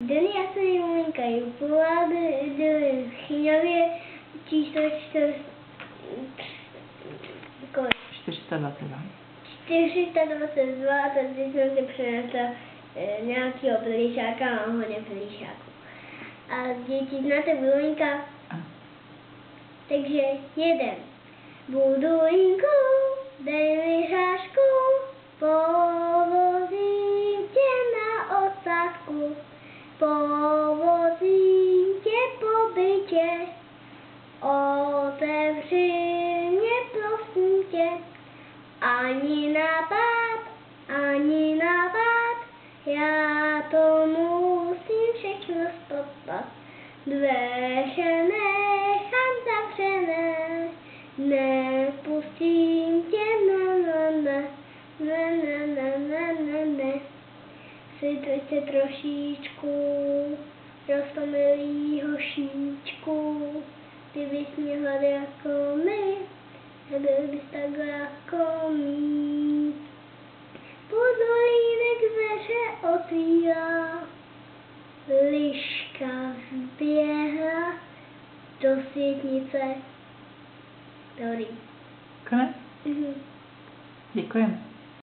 Denny, já jsem Julinka Jupová, bydlím v Chyňavě, číslo 422. 422, a tady jsem si přinesla nějakého plíšáka, mám hodně plíšáků. A děti, znáte Budolinka? Takže jeden. Budolinko, dej mi hrášku, povozím tě na osádku, povozím tě po bytě, otevři mě prosím tě, ani nápad, já to musím všechno stopat, dveře nechám zavřené, nepustím tě, ne. Světlete trošičku, roztomilý hošíčku, kdybys měl hlad jako my, byl bys takhle jako my. Budolínek dveře otvírá, liška vběhla do světnice. Dobrý. Konec? Děkujeme.